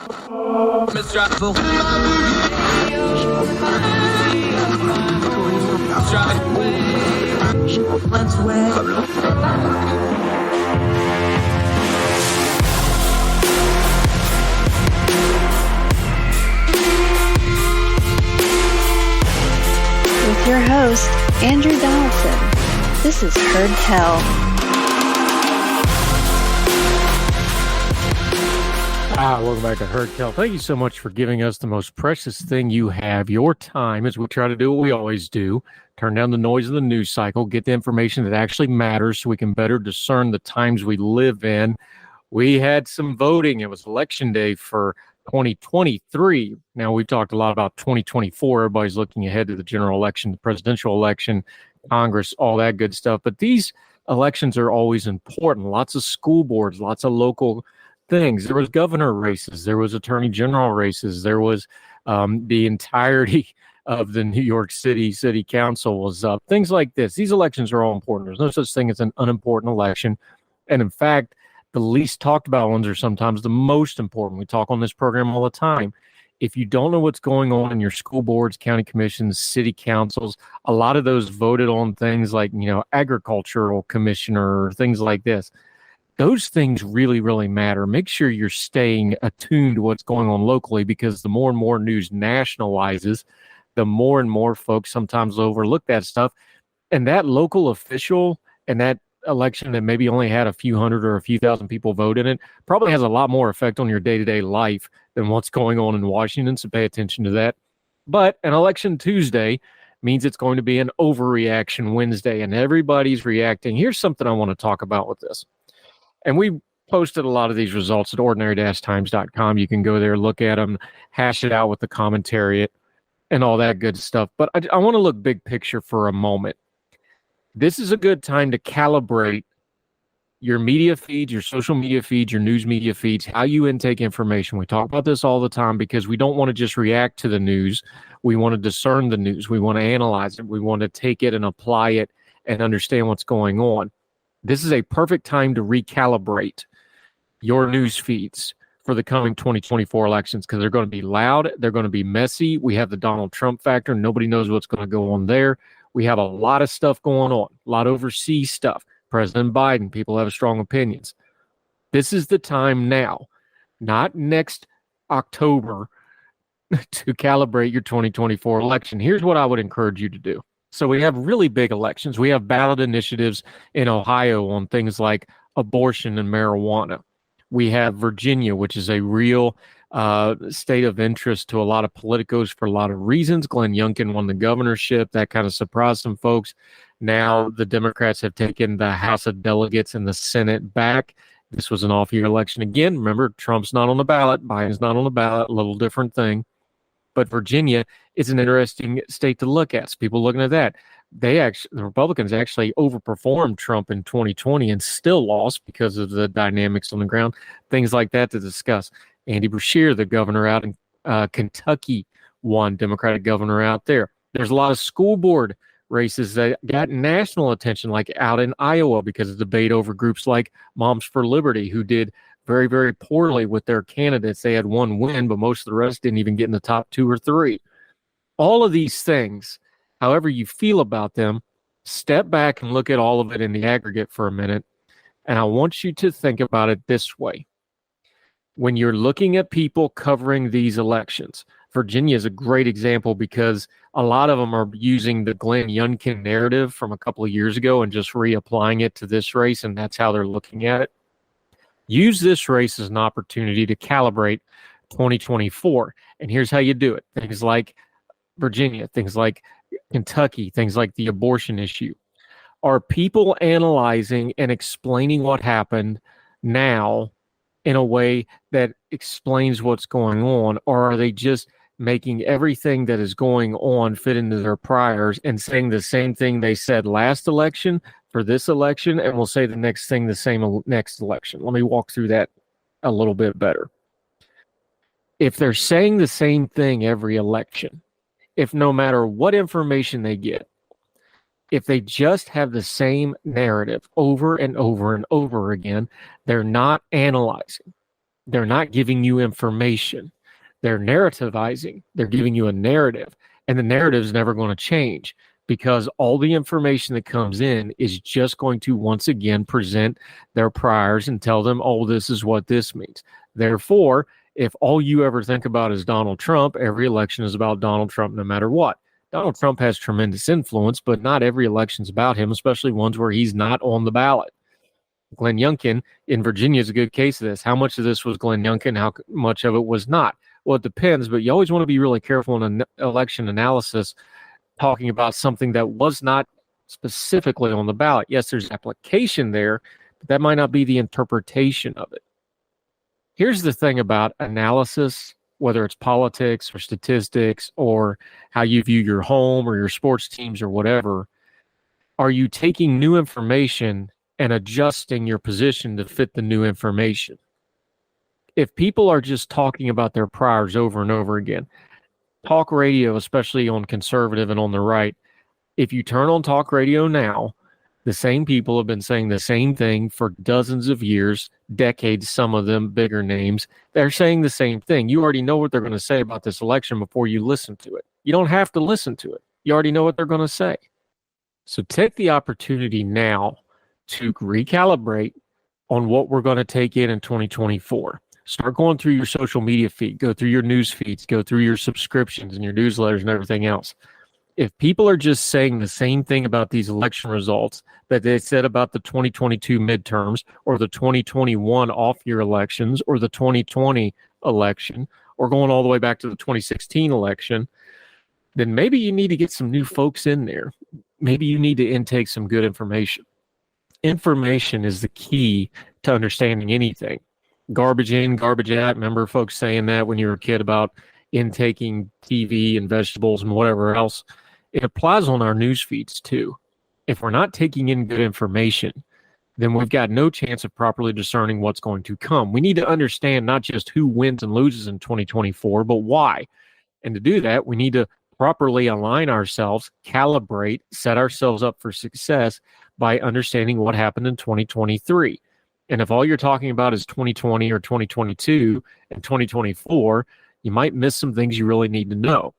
Let's wait. With your host, Andrew Donaldson. This is Heard Tell. Welcome back to Heard Tell. Thank you so much for giving us the most precious thing you have, your time, as we try to do what we always do. Turn down the noise of the news cycle, get the information that actually matters so we can better discern the times we live in. We had some voting. It was election day for 2023. Now, we've talked a lot about 2024. Everybody's looking ahead to the general election, the presidential election, Congress, all that good stuff. But these elections are always important. Lots of school boards, lots of local things. There was governor races. There was attorney general races. There was the entirety of the New York City Council was up. Things like this. These elections are all important. There's no such thing as an unimportant election. And in fact, the least talked about ones are sometimes the most important. We talk on this program all the time. If you don't know what's going on in your school boards, county commissions, city councils, a lot of those voted on things like, agricultural commissioner, things like this. Those things really, really matter. Make sure you're staying attuned to what's going on locally, because the more and more news nationalizes, the more and more folks sometimes overlook that stuff. And that local official and that election that maybe only had a few hundred or a few thousand people vote in it probably has a lot more effect on your day-to-day life than what's going on in Washington, so pay attention to that. But an election Tuesday means it's going to be an overreaction Wednesday, and everybody's reacting. Here's something I want to talk about with this. And we posted a lot of these results at ordinary-times.com. You can go there, look at them, hash it out with the commentary and all that good stuff. But I want to look big picture for a moment. This is a good time to calibrate your media feeds, your social media feeds, your news media feeds, how you intake information. We talk about this all the time because we don't want to just react to the news. We want to discern the news. We want to analyze it. We want to take it and apply it and understand what's going on. This is a perfect time to recalibrate your news feeds for the coming 2024 elections, because they're going to be loud. They're going to be messy. We have the Donald Trump factor. Nobody knows what's going to go on there. We have a lot of stuff going on, a lot of overseas stuff. President Biden, people have strong opinions. This is the time now, not next October, to calibrate your 2024 election. Here's what I would encourage you to do. So we have really big elections. We have ballot initiatives in Ohio on things like abortion and marijuana. We have Virginia, which is a real state of interest to a lot of politicos for a lot of reasons. Glenn Youngkin won the governorship. That kind of surprised some folks. Now the Democrats have taken the House of Delegates and the Senate back. This was an off-year election again. Remember, Trump's not on the ballot. Biden's not on the ballot. A little different thing. But Virginia is an interesting state to look at. So people looking at that. The Republicans actually overperformed Trump in 2020 and still lost because of the dynamics on the ground. Things like that to discuss. Andy Beshear, the governor out in Kentucky, won, Democratic governor out there. There's a lot of school board races that got national attention, like out in Iowa, because of debate over groups like Moms for Liberty, who did very, very poorly with their candidates. They had one win, but most of the rest didn't even get in the top 2 or 3. All of these things, however you feel about them, step back and look at all of it in the aggregate for a minute. And I want you to think about it this way. When you're looking at people covering these elections, Virginia is a great example because a lot of them are using the Glenn Youngkin narrative from a couple of years ago and just reapplying it to this race, and that's how they're looking at it. Use this race as an opportunity to calibrate 2024. And here's how you do it. Things like Virginia, things like Kentucky, things like the abortion issue. Are people analyzing and explaining what happened now in a way that explains what's going on, or are they just making everything that is going on fit into their priors and saying the same thing they said last election for this election, and will say the next thing the same next election? Let me walk through that a little bit better. If they're saying the same thing every election, if no matter what information they get, if they just have the same narrative over and over and over again, they're not analyzing. They're not giving you information. They're narrativizing. They're giving you a narrative, and the narrative is never going to change because all the information that comes in is just going to once again present their priors and tell them, oh, this is what this means. Therefore, if all you ever think about is Donald Trump, every election is about Donald Trump no matter what. Donald Trump has tremendous influence, but not every election's about him, especially ones where he's not on the ballot. Glenn Youngkin in Virginia is a good case of this. How much of this was Glenn Youngkin? How much of it was not? Well, it depends, but you always want to be really careful in an election analysis talking about something that was not specifically on the ballot. Yes, there's application there, but that might not be the interpretation of it. Here's the thing about analysis, whether it's politics or statistics or how you view your home or your sports teams or whatever. Are you taking new information and adjusting your position to fit the new information? If people are just talking about their priors over and over again, talk radio, especially on conservative and on the right, if you turn on talk radio now, the same people have been saying the same thing for dozens of years, decades, some of them bigger names. They're saying the same thing. You already know what they're going to say about this election before you listen to it. You don't have to listen to it. You already know what they're going to say. So take the opportunity now to recalibrate on what we're going to take in 2024. Start going through your social media feed, go through your news feeds, go through your subscriptions and your newsletters and everything else. If people are just saying the same thing about these election results that they said about the 2022 midterms or the 2021 off-year elections or the 2020 election or going all the way back to the 2016 election, then maybe you need to get some new folks in there. Maybe you need to intake some good information. Information is the key to understanding anything. Garbage in, garbage out. Remember folks saying that when you were a kid about intaking TV and vegetables and whatever else? It applies on our news feeds too. If we're not taking in good information, then we've got no chance of properly discerning what's going to come. We need to understand not just who wins and loses in 2024, but why. And to do that, we need to properly align ourselves, calibrate, set ourselves up for success by understanding what happened in 2023. And if all you're talking about is 2020 or 2022 and 2024, you might miss some things you really need to know.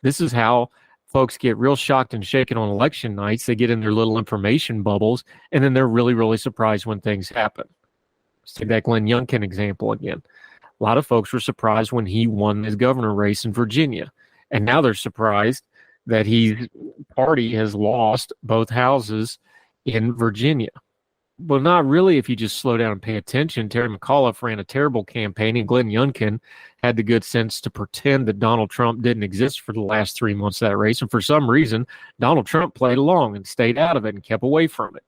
This is how folks get real shocked and shaken on election nights. They get in their little information bubbles, and then they're really, really surprised when things happen. Let's take that Glenn Youngkin example again. A lot of folks were surprised when he won his governor race in Virginia, and now they're surprised that his party has lost both houses in Virginia. Well, not really if you just slow down and pay attention. Terry McAuliffe ran a terrible campaign, and Glenn Youngkin had the good sense to pretend that Donald Trump didn't exist for the last 3 months of that race. And for some reason, Donald Trump played along and stayed out of it and kept away from it.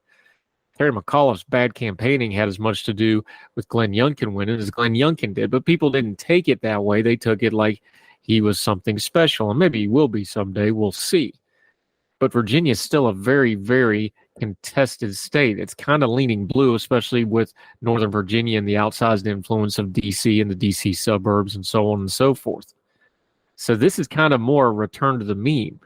Terry McAuliffe's bad campaigning had as much to do with Glenn Youngkin winning as Glenn Youngkin did. But people didn't take it that way. They took it like he was something special. And maybe he will be someday. We'll see. But Virginia is still a very, very contested state. It's kind of leaning blue, especially with Northern Virginia and the outsized influence of D.C. and the D.C. suburbs and so on and so forth. So this is kind of more a return to the mean.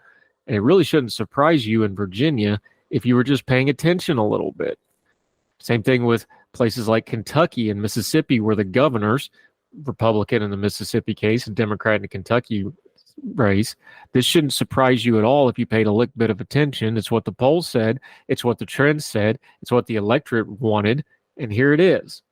And it really shouldn't surprise you in Virginia if you were just paying attention a little bit. Same thing with places like Kentucky and Mississippi, where the governors, Republican in the Mississippi case and Democrat in the Kentucky race, this shouldn't surprise you at all if you paid a lick bit of attention. It's what the polls said. It's what the trends said. It's what the electorate wanted. And here it is.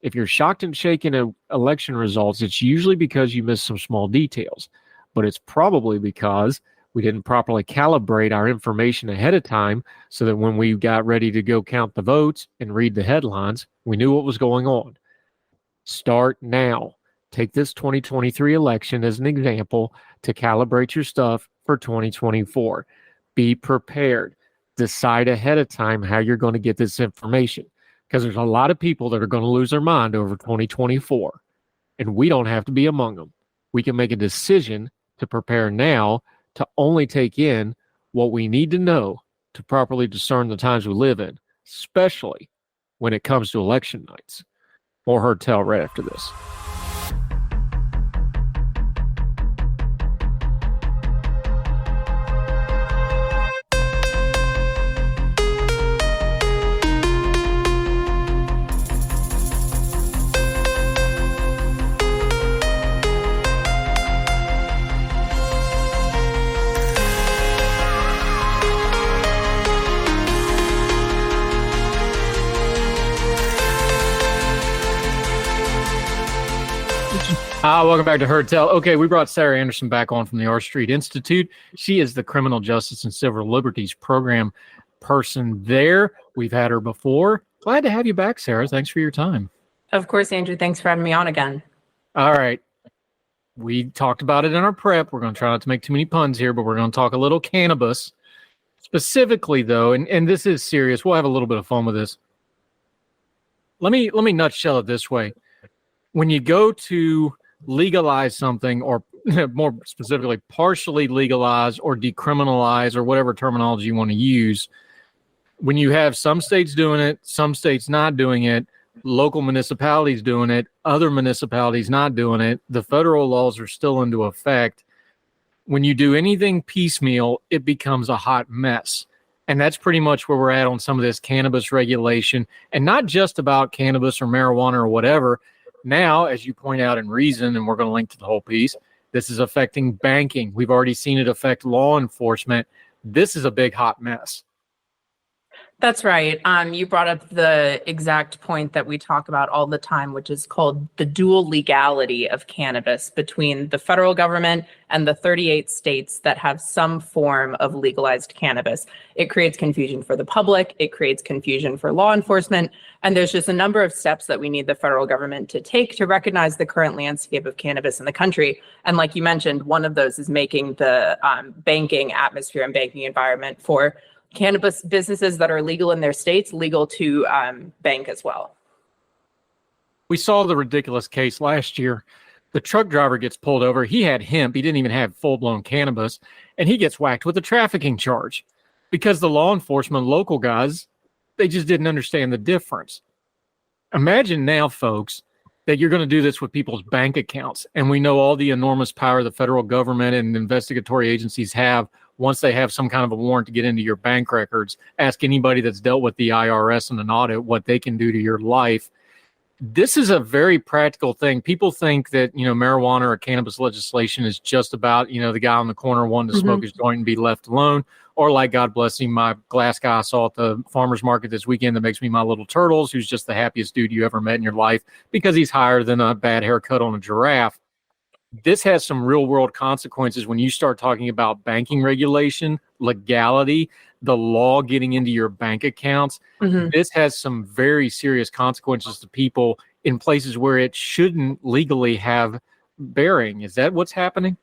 If you're shocked and shaken at election results, it's usually because you missed some small details. But it's probably because we didn't properly calibrate our information ahead of time so that when we got ready to go count the votes and read the headlines, we knew what was going on. Start now. Take this 2023 election as an example to calibrate your stuff for 2024. Be prepared. Decide ahead of time how you're going to get this information, because there's a lot of people that are going to lose their mind over 2024, and we don't have to be among them. We can make a decision to prepare now to only take in what we need to know to properly discern the times we live in, especially when it comes to election nights. More Heard Tell right after this. Welcome back to Heard Tell. Okay, we brought Sarah Anderson back on from the R Street Institute. She is the Criminal Justice and Civil Liberties Program person there. We've had her before. Glad to have you back, Sarah. Thanks for your time. Of course, Andrew. Thanks for having me on again. All right. We talked about it in our prep. We're going to try not to make too many puns here, but we're going to talk a little cannabis. Specifically, though, and this is serious. We'll have a little bit of fun with this. Let me nutshell it this way. When you go to legalize something, or more specifically, partially legalize or decriminalize, or whatever terminology you want to use, when you have some states doing it, some states not doing it, local municipalities doing it, other municipalities not doing it, the federal laws are still into effect. When you do anything piecemeal, it becomes a hot mess. And that's pretty much where we're at on some of this cannabis regulation, and not just about cannabis or marijuana or whatever. Now, as you point out in Reason, and we're going to link to the whole piece, this is affecting banking. We've already seen it affect law enforcement. This is a big hot mess. That's right. You brought up the exact point that we talk about all the time, which is called the dual legality of cannabis between the federal government and the 38 states that have some form of legalized cannabis. It creates confusion for the public. It creates confusion for law enforcement. And there's just a number of steps that we need the federal government to take to recognize the current landscape of cannabis in the country. And like you mentioned, one of those is making the banking atmosphere and banking environment for cannabis businesses that are legal in their states legal to bank as well. We saw the ridiculous case last year. The truck driver gets pulled over. He had hemp. He didn't even have full-blown cannabis, and he gets whacked with a trafficking charge because the law enforcement, local guys, they just didn't understand the difference. Imagine now, folks, that you're going to do this with people's bank accounts, and we know all the enormous power the federal government and investigatory agencies have once they have some kind of a warrant to get into your bank records. Ask anybody that's dealt with the IRS and an audit what they can do to your life. This is a very practical thing. People think that, marijuana or cannabis legislation is just about, the guy on the corner wanting to smoke his joint and be left alone. Or like, God bless him, my glass guy I saw at the farmer's market this weekend that makes me my little turtles, who's just the happiest dude you ever met in your life because he's higher than a bad haircut on a giraffe. This has some real world consequences when you start talking about banking regulation, legality, the law getting into your bank accounts. This has some very serious consequences to people in places where it shouldn't legally have bearing. Is that what's happening?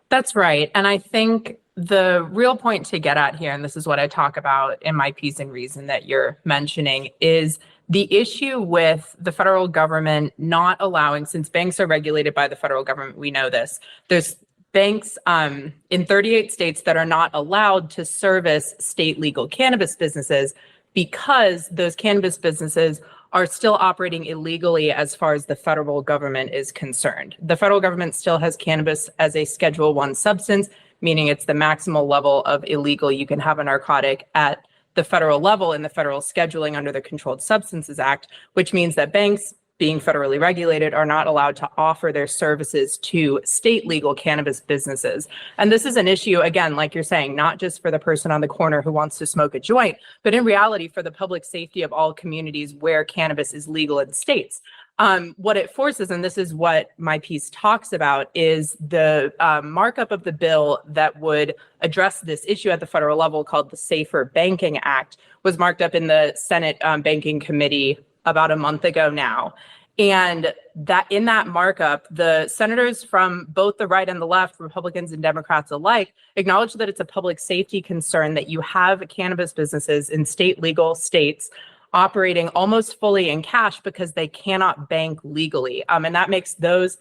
That's right. And I think the real point to get at here, and this is what I talk about in my piece in Reason that you're mentioning, is the issue with the federal government not allowing, since banks are regulated by the federal government, we know this, there's banks in 38 states that are not allowed to service state legal cannabis businesses because those cannabis businesses are still operating illegally as far as the federal government is concerned. The federal government still has cannabis as a Schedule I substance, meaning it's the maximal level of illegal you can have a narcotic at the federal level in the federal scheduling under the Controlled Substances Act, which means that banks, being federally regulated, are not allowed to offer their services to state legal cannabis businesses. And this is an issue, again, like you're saying, not just for the person on the corner who wants to smoke a joint, but in reality for the public safety of all communities where cannabis is legal in states. What it forces, and this is what my piece talks about, is the markup of the bill that would address this issue at the federal level, called the Safer Banking Act, was marked up in the Senate Banking Committee about a month ago now. And that in that markup, the senators from both the right and the left, Republicans and Democrats alike, acknowledge that it's a public safety concern that you have cannabis businesses in state legal states operating almost fully in cash because they cannot bank legally. And that makes those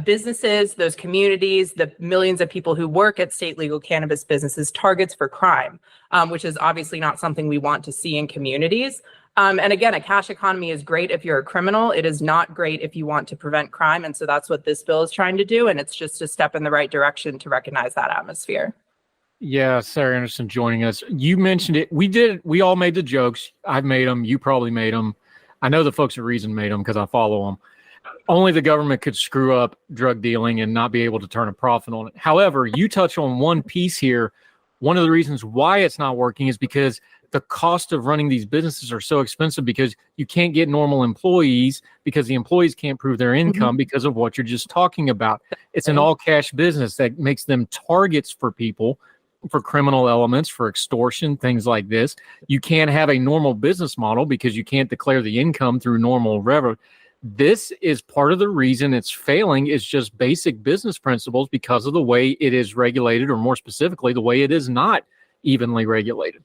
businesses, those communities, the millions of people who work at state legal cannabis businesses targets for crime, which is obviously not something we want to see in communities. And again, a cash economy is great if you're a criminal. It is not great if you want to prevent crime. And so that's what this bill is trying to do. And it's just a step in the right direction to recognize that atmosphere. Yeah, Sarah Anderson joining us. You mentioned it. We all made the jokes. I've made them. You probably made them. I know the folks at Reason made them because I follow them. Only the government could screw up drug dealing and not be able to turn a profit on it. However, you touch on one piece here. One of the reasons why it's not working is because the cost of running these businesses are so expensive because you can't get normal employees because the employees can't prove their income because of what you're just talking about. It's an all cash business that makes them targets for people, for criminal elements, for extortion, things like this. You can't have a normal business model because you can't declare the income through normal revenue. This is part of the reason it's failing, is just basic business principles because of the way it is regulated, or more specifically, the way it is not evenly regulated.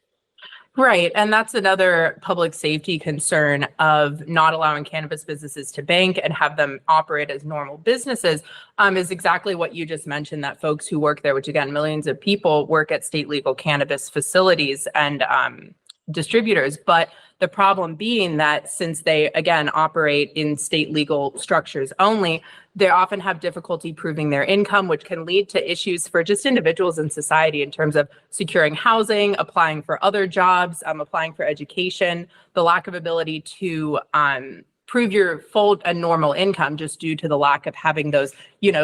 Right. And that's another public safety concern of not allowing cannabis businesses to bank and have them operate as normal businesses, is exactly what you just mentioned, that folks who work there, which again, millions of people work at state legal cannabis facilities and distributors. But the problem being that since they, again, operate in state legal structures only, they often have difficulty proving their income, which can lead to issues for just individuals in society in terms of securing housing, applying for other jobs, applying for education, the lack of ability to prove your full and normal income just due to the lack of having those,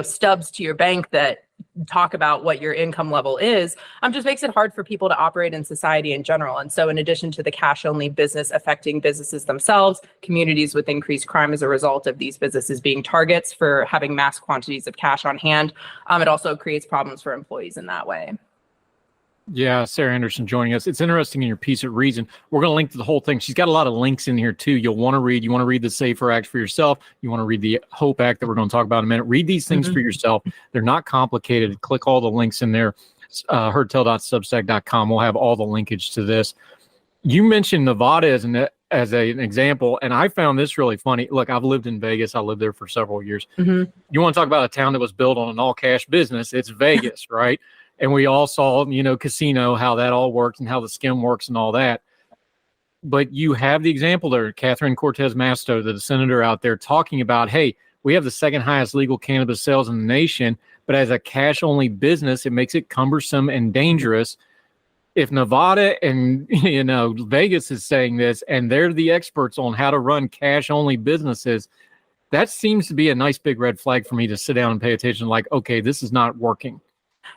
stubs to your bank that talk about what your income level is, just makes it hard for people to operate in society in general. And so in addition to the cash only business affecting businesses themselves, communities with increased crime as a result of these businesses being targets for having mass quantities of cash on hand, it also creates problems for employees in that way. Yeah, Sarah Anderson joining us. It's interesting in your piece at Reason. We're going to link to the whole thing. She's got a lot of links in here too. You'll want to read. You want to read the SAFER Act for yourself. You want to read the HOPE Act that we're going to talk about in a minute. Read these things for yourself. They're not complicated. Click all the links in there. Herdtell.substack.com. We'll have all the linkage to this. You mentioned Nevada as an example, and I found this really funny. Look, I've lived in Vegas. I lived there for several years. You want to talk about a town that was built on an all-cash business? It's Vegas, right? And we all saw, casino, how that all works and how the skim works and all that. But you have the example there, Catherine Cortez Masto, the senator out there, talking about, hey, we have the second highest legal cannabis sales in the nation, but as a cash-only business, it makes it cumbersome and dangerous. If Nevada and, Vegas is saying this, and they're the experts on how to run cash-only businesses, that seems to be a nice big red flag for me to sit down and pay attention, like, okay, this is not working.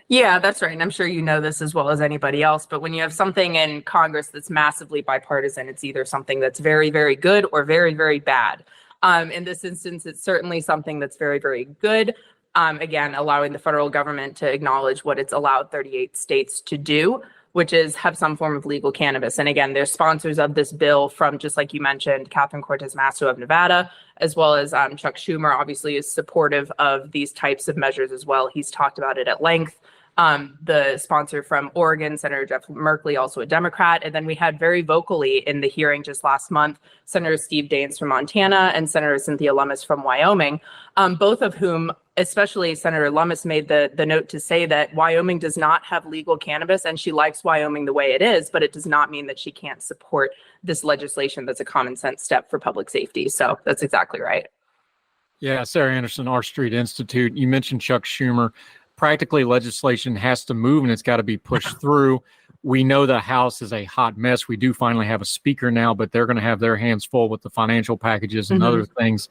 Yeah, that's right. And I'm sure you know this as well as anybody else. But when you have something in Congress that's massively bipartisan, it's either something that's very, very good or very, very bad. In this instance, it's certainly something that's very, very good. Again, allowing the federal government to acknowledge what it's allowed 38 states to do, which is have some form of legal cannabis. And again, there's sponsors of this bill from, just like you mentioned, Catherine Cortez Masto of Nevada, as well as Chuck Schumer, obviously is supportive of these types of measures as well. He's talked about it at length. The sponsor from Oregon, Senator Jeff Merkley, also a Democrat. And then we had very vocally in the hearing just last month, Senator Steve Daines from Montana and Senator Cynthia Lummis from Wyoming, both of whom, especially Senator Lummis, made the note to say that Wyoming does not have legal cannabis and she likes Wyoming the way it is, but it does not mean that she can't support this legislation that's a common sense step for public safety. So that's exactly right. Yeah, Sarah Anderson, R Street Institute. You mentioned Chuck Schumer. Practically, legislation has to move and it's got to be pushed through. We know the House is a hot mess. We do finally have a speaker now, but they're going to have their hands full with the financial packages and other things.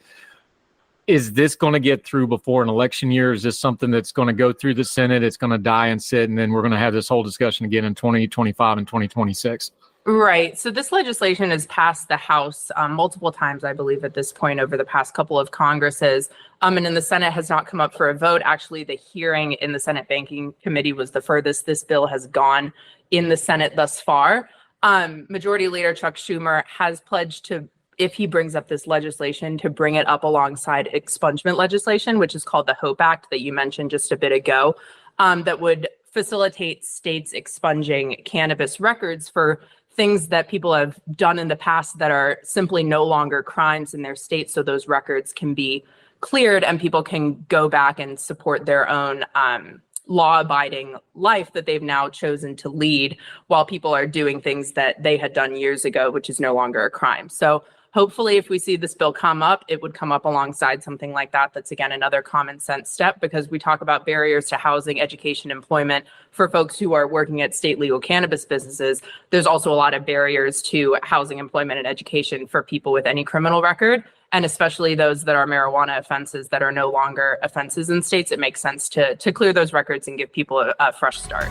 Is this going to get through before an election year? Is this something that's going to go through the Senate? It's going to die and sit, and then we're going to have this whole discussion again in 2025 and 2026? Right. So this legislation has passed the House multiple times, I believe, at this point over the past couple of Congresses. And in the Senate has not come up for a vote. Actually, the hearing in the Senate Banking Committee was the furthest this bill has gone in the Senate thus far. Majority Leader Chuck Schumer has pledged to, if he brings up this legislation, to bring it up alongside expungement legislation, which is called the HOPE Act that you mentioned just a bit ago, that would facilitate states expunging cannabis records for things that people have done in the past that are simply no longer crimes in their state, so those records can be cleared and people can go back and support their own law-abiding life that they've now chosen to lead while people are doing things that they had done years ago, which is no longer a crime. So hopefully, if we see this bill come up, it would come up alongside something like that. That's, again, another common sense step, because we talk about barriers to housing, education, employment for folks who are working at state legal cannabis businesses. There's also a lot of barriers to housing, employment, and education for people with any criminal record, and especially those that are marijuana offenses that are no longer offenses in states. It makes sense to clear those records and give people a fresh start.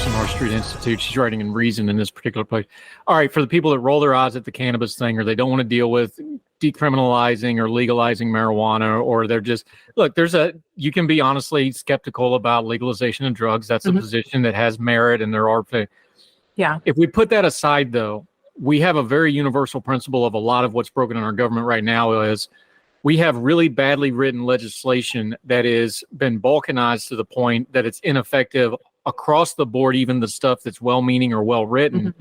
from North Street Institute. She's writing in Reason in this particular place. All right, for the people that roll their eyes at the cannabis thing, or they don't want to deal with decriminalizing or legalizing marijuana, or they're just, look, you can be honestly skeptical about legalization of drugs. That's a position that has merit, and there are. Yeah. If we put that aside, though, we have a very universal principle of a lot of what's broken in our government right now is we have really badly written legislation that has been balkanized to the point that it's ineffective across the board, even the stuff that's well-meaning or well-written.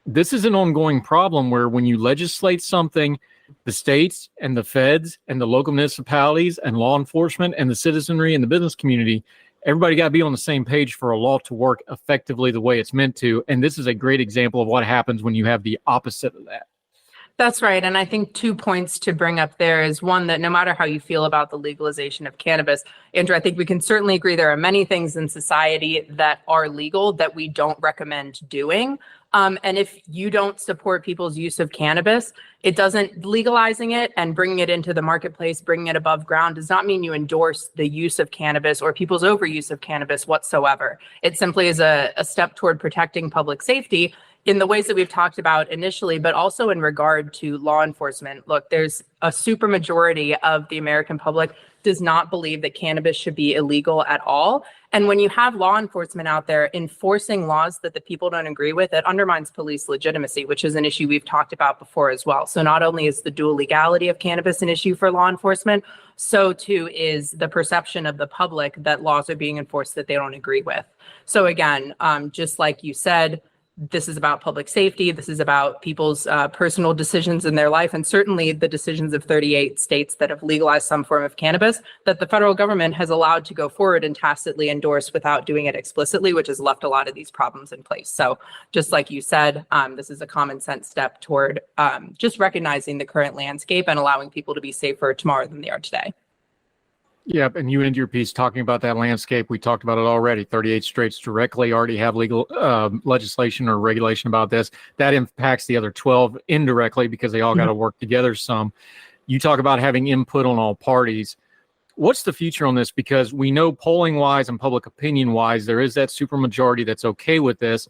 This is an ongoing problem where when you legislate something, the states and the feds and the local municipalities and law enforcement and the citizenry and the business community, everybody got to be on the same page for a law to work effectively the way it's meant to. And this is a great example of what happens when you have the opposite of that. That's right. And I think 2 points to bring up there is one, that no matter how you feel about the legalization of cannabis, Andrew, I think we can certainly agree there are many things in society that are legal that we don't recommend doing. And if you don't support people's use of cannabis, it doesn't, legalizing it and bringing it into the marketplace, bringing it above ground does not mean you endorse the use of cannabis or people's overuse of cannabis whatsoever. It simply is a step toward protecting public safety in the ways that we've talked about initially, but also in regard to law enforcement. Look, there's a supermajority of the American public does not believe that cannabis should be illegal at all. And when you have law enforcement out there enforcing laws that the people don't agree with, it undermines police legitimacy, which is an issue we've talked about before as well. So not only is the dual legality of cannabis an issue for law enforcement, so too is the perception of the public that laws are being enforced that they don't agree with. So again, just like you said, this is about public safety. This is about people's personal decisions in their life, and certainly the decisions of 38 states that have legalized some form of cannabis that the federal government has allowed to go forward and tacitly endorse without doing it explicitly, which has left a lot of these problems in place. So just like you said, this is a common sense step toward just recognizing the current landscape and allowing people to be safer tomorrow than they are today. Yep, and you end your piece talking about that landscape. We talked about it already. 38 states directly already have legal legislation or regulation about this. That impacts the other 12 indirectly because they all got to work together some. You talk about having input on all parties. What's the future on this? Because we know polling-wise and public opinion-wise, there is that supermajority that's okay with this,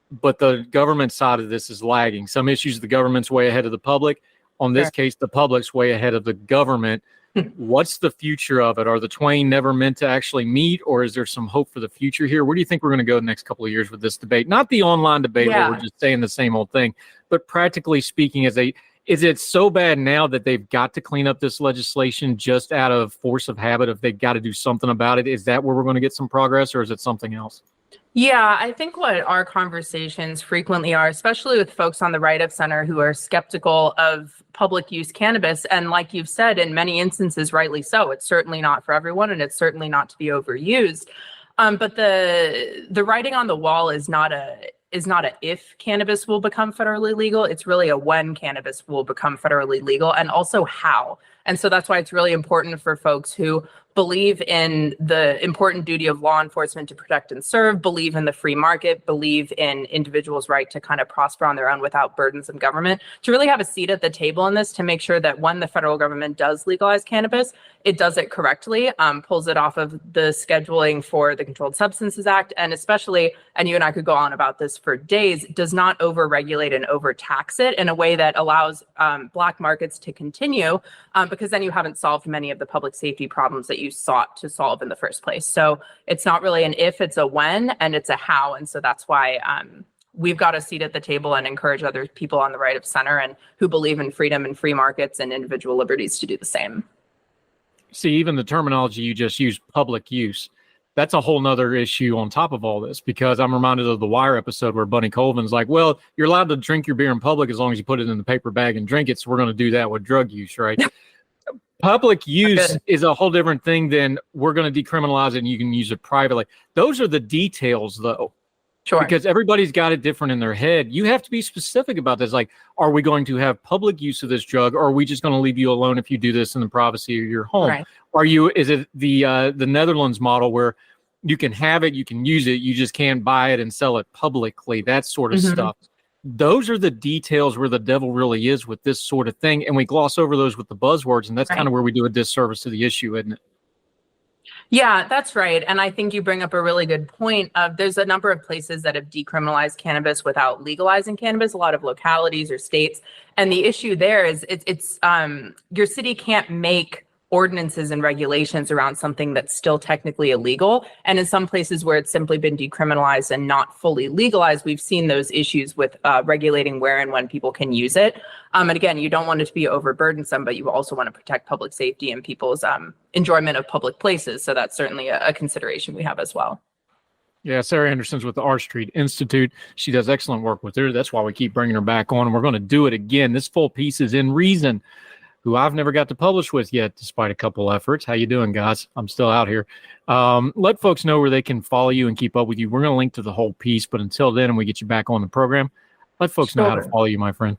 but the government side of this is lagging. Some issues, the government's way ahead of the public. On this case, the public's way ahead of the government. What's the future of it? Are the twain never meant to actually meet, or is there some hope for the future here? Where do you think we're going to go the next couple of years with this debate? Not the online debate where we're just saying the same old thing, but practically speaking, is it so bad now that they've got to clean up this legislation just out of force of habit if they've got to do something about it? Is that where we're going to get some progress, or is it something else? Yeah, I think what our conversations frequently are, especially with folks on the right of center who are skeptical of public use cannabis, and like you've said, in many instances, rightly so, it's certainly not for everyone, and it's certainly not to be overused. But the writing on the wall is not a if cannabis will become federally legal. It's really a when cannabis will become federally legal, and also how. And so that's why it's really important for folks who believe in the important duty of law enforcement to protect and serve, believe in the free market, believe in individuals' right to kind of prosper on their own without burdensome government, to really have a seat at the table in this, to make sure that when the federal government does legalize cannabis, it does it correctly, pulls it off of the scheduling for the Controlled Substances Act, and especially, and you and I could go on about this for days, does not overregulate and overtax it in a way that allows black markets to continue, because then you haven't solved many of the public safety problems that you sought to solve in the first place. So it's not really an if, it's a when, and it's a how. And so that's why we've got a seat at the table and encourage other people on the right of center and who believe in freedom and free markets and individual liberties to do the same. See, even the terminology you just used, public use, that's a whole nother issue on top of all this, because I'm reminded of the Wire episode where Bunny Colvin's like, well, you're allowed to drink your beer in public as long as you put it in the paper bag and drink it. So we're going to do that with drug use, right? Public use is a whole different thing than we're going to decriminalize it and you can use it privately. Those are the details, though. Sure. Because everybody's got it different in their head. You have to be specific about this. Like, are we going to have public use of this drug, or are we just going to leave you alone if you do this in the privacy of your home? Right. Is it the Netherlands model where you can have it, you can use it, you just can't buy it and sell it publicly, that sort of stuff. Those are the details where the devil really is with this sort of thing. And we gloss over those with the buzzwords. And that's kind of where we do a disservice to the issue, isn't it? Yeah, that's right. And I think you bring up a really good point of there's a number of places that have decriminalized cannabis without legalizing cannabis, a lot of localities or states. And the issue there is it's your city can't make ordinances and regulations around something that's still technically illegal. And in some places where it's simply been decriminalized and not fully legalized, we've seen those issues with regulating where and when people can use it. And again, you don't want it to be overburdensome, but you also want to protect public safety and people's enjoyment of public places. So that's certainly a consideration we have as well. Yeah, Sarah Anderson's with the R Street Institute. She does excellent work with her. That's why we keep bringing her back on. And we're going to do it again. This full piece is in Reason, who I've never got to publish with yet, despite a couple efforts. How you doing, guys? I'm still out here. Let folks know where they can follow you and keep up with you. We're going to link to the whole piece, but until then, and we get you back on the program, let folks know how to follow you, my friend.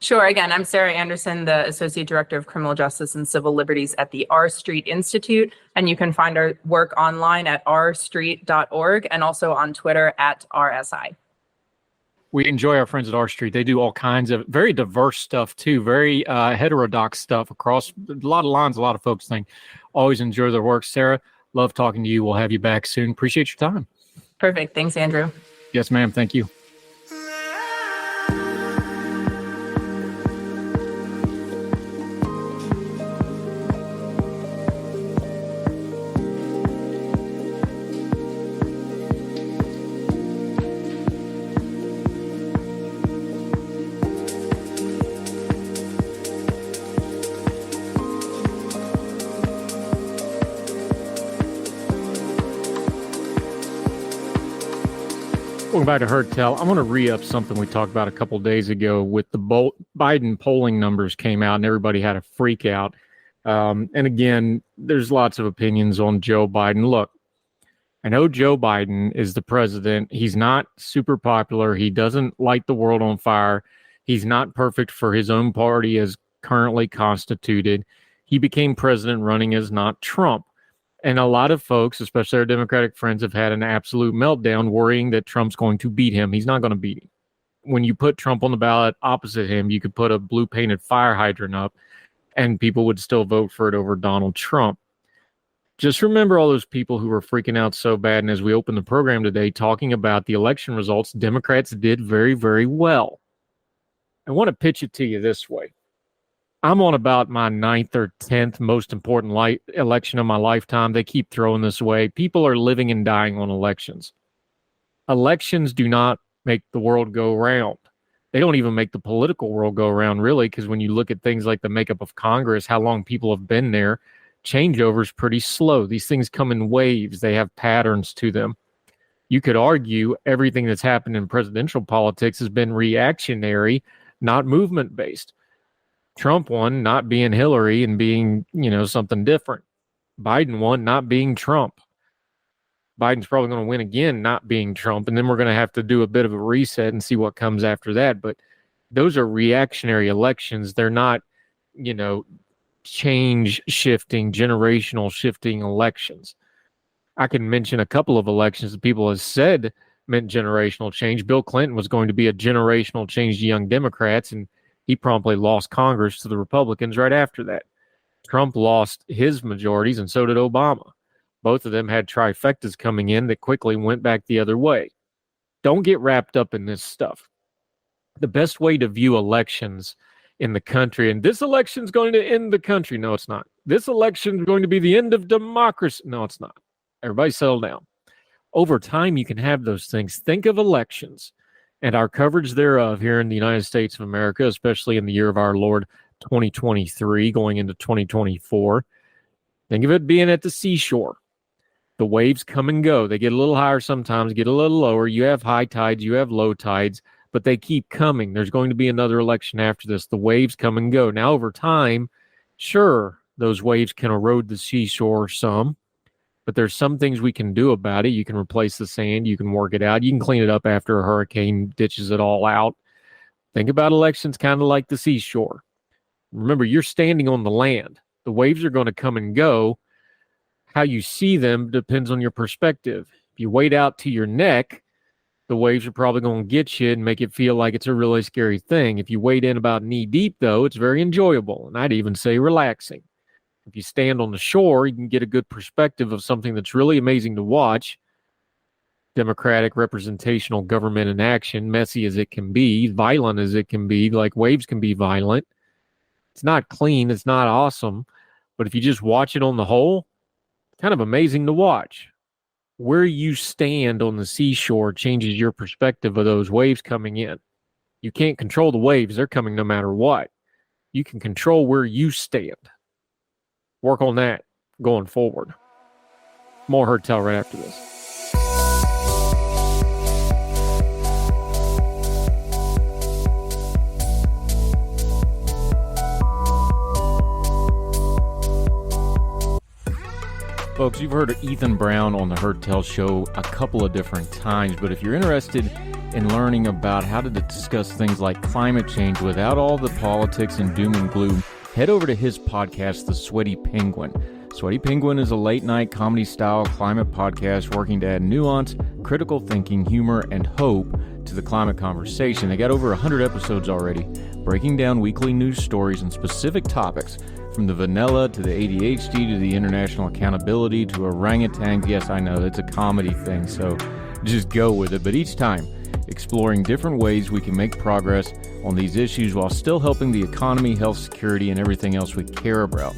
Sure. Again, I'm Sarah Anderson, the Associate Director of Criminal Justice and Civil Liberties at the R Street Institute. And you can find our work online at rstreet.org and also on Twitter at RSI. We enjoy our friends at R Street. They do all kinds of very diverse stuff, too, very heterodox stuff across a lot of lines. A lot of folks think. Always enjoy their work. Sarah, love talking to you. We'll have you back soon. Appreciate your time. Perfect. Thanks, Andrew. Yes, ma'am. Thank you. Welcome back to Heard Tell. I want to re-up something we talked about a couple of days ago with the Biden polling numbers came out and everybody had a freak out. And again, there's lots of opinions on Joe Biden. Look, I know Joe Biden is the president. He's not super popular. He doesn't light the world on fire. He's not perfect for his own party as currently constituted. He became president running as not Trump. And a lot of folks, especially our Democratic friends, have had an absolute meltdown worrying that Trump's going to beat him. He's not going to beat him. When you put Trump on the ballot opposite him, you could put a blue painted fire hydrant up and people would still vote for it over Donald Trump. Just remember all those people who were freaking out so bad. And as we open the program today, talking about the election results, Democrats did very, very well. I want to pitch it to you this way. I'm on about my 9th or 10th most important election of my lifetime. They keep throwing this away. People are living and dying on elections. Elections do not make the world go round. They don't even make the political world go around, really, because when you look at things like the makeup of Congress, how long people have been there, changeover is pretty slow. These things come in waves. They have patterns to them. You could argue everything that's happened in presidential politics has been reactionary, not movement-based. Trump won not being Hillary and being, something different. Biden won not being Trump. Biden's probably going to win again not being Trump, and then we're going to have to do a bit of a reset and see what comes after that. But those are reactionary elections. They're not, change-shifting, generational shifting elections. I can mention a couple of elections that people have said meant generational change. Bill Clinton was going to be a generational change to young Democrats, and he promptly lost Congress to the Republicans right after that. Trump lost his majorities, and so did Obama. Both of them had trifectas coming in that quickly went back the other way. Don't get wrapped up in this stuff. The best way to view elections in the country, and this election is going to end the country. No, it's not. This election is going to be the end of democracy. No, it's not. Everybody settle down. Over time, you can have those things. Think of elections and our coverage thereof here in the United States of America, especially in the year of our Lord 2023, going into 2024. Think of it being at the seashore. The waves come and go. They get a little higher sometimes, get a little lower. You have high tides, you have low tides, but they keep coming. There's going to be another election after this. The waves come and go. Now, over time, sure, those waves can erode the seashore some, but there's some things we can do about it. You can replace the sand. You can work it out. You can clean it up after a hurricane ditches it all out. Think about elections kind of like the seashore. Remember, you're standing on the land. The waves are going to come and go. How you see them depends on your perspective. If you wade out to your neck, the waves are probably going to get you and make it feel like it's a really scary thing. If you wade in about knee deep, though, it's very enjoyable, and I'd even say relaxing. If you stand on the shore, you can get a good perspective of something that's really amazing to watch. Democratic representational government in action, messy as it can be, violent as it can be, like waves can be violent. It's not clean, it's not awesome, but if you just watch it on the whole, kind of amazing to watch. Where you stand on the seashore changes your perspective of those waves coming in. You can't control the waves, they're coming no matter what. You can control where you stand. Work on that going forward. More Heard Tell right after this. Folks, you've heard of Ethan Brown on the Heard Tell show a couple of different times, but if you're interested in learning about how to discuss things like climate change without all the politics and doom and gloom, head over to his podcast, The Sweaty Penguin. Sweaty Penguin is a late-night comedy-style climate podcast working to add nuance, critical thinking, humor, and hope to the climate conversation. They got over 100 episodes already, breaking down weekly news stories and specific topics, from the vanilla to the ADHD to the international accountability to orangutans. Yes, I know, it's a comedy thing, so just go with it. But each time, exploring different ways we can make progress on these issues while still helping the economy, health, security, and everything else we care about.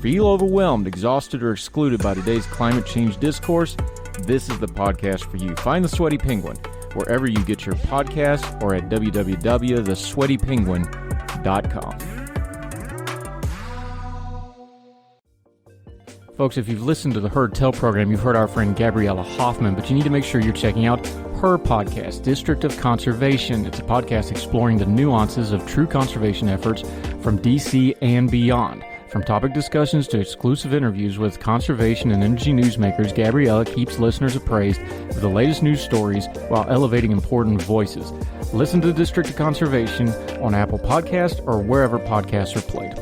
Feel overwhelmed, exhausted, or excluded by today's climate change discourse? This is the podcast for you. Find The Sweaty Penguin wherever you get your podcasts or at www.thesweatypenguin.com. Folks, if you've listened to the Heard Tell program, you've heard our friend Gabriella Hoffman, but you need to make sure you're checking out her podcast, District of Conservation. It's a podcast exploring the nuances of true conservation efforts from DC and beyond. From topic discussions to exclusive interviews with conservation and energy newsmakers, Gabriella keeps listeners appraised of the latest news stories while elevating important voices. Listen to District of Conservation on Apple Podcasts or wherever podcasts are played.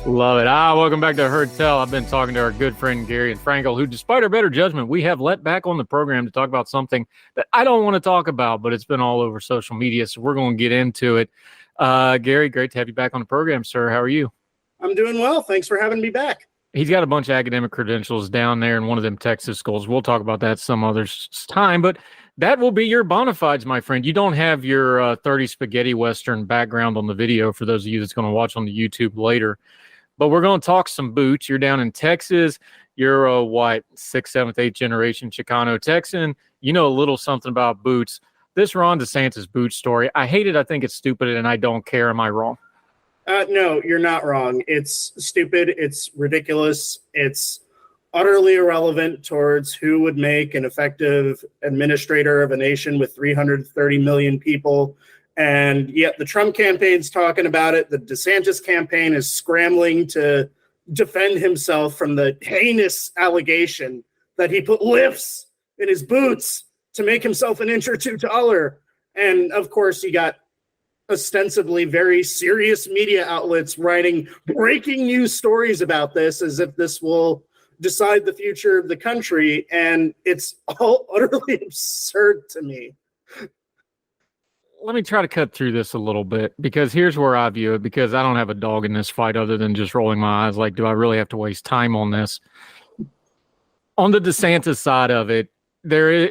Love it. Welcome back to Heard Tell. I've been talking to our good friend Gary and Frankel, who, despite our better judgment, we have let back on the program to talk about something that I don't want to talk about, but it's been all over social media, so we're going to get into it. Gary, great to have you back on the program, sir. How are you? I'm doing well. Thanks for having me back. He's got a bunch of academic credentials down there in one of them Texas schools. We'll talk about that some other time, but that will be your bona fides, my friend. You don't have your 30 spaghetti Western background on the video for those of you that's going to watch on the YouTube later. But we're going to talk some boots. You're down in Texas. You're a, 6th, 7th, 8th generation Chicano Texan. You know a little something about boots. This Ron DeSantis boot story, I hate it. I think it's stupid, and I don't care. Am I wrong? No, you're not wrong. It's stupid. It's ridiculous. It's utterly irrelevant towards who would make an effective administrator of a nation with 330 million people. And yet the Trump campaign's talking about it. The DeSantis campaign is scrambling to defend himself from the heinous allegation that he put lifts in his boots to make himself an inch or two taller. And of course, you got ostensibly very serious media outlets writing breaking news stories about this as if this will decide the future of the country. And it's all utterly absurd to me. Let me try to cut through this a little bit, because here's where I view it, because I don't have a dog in this fight other than just rolling my eyes like, do I really have to waste time on this? On the DeSantis side of it, there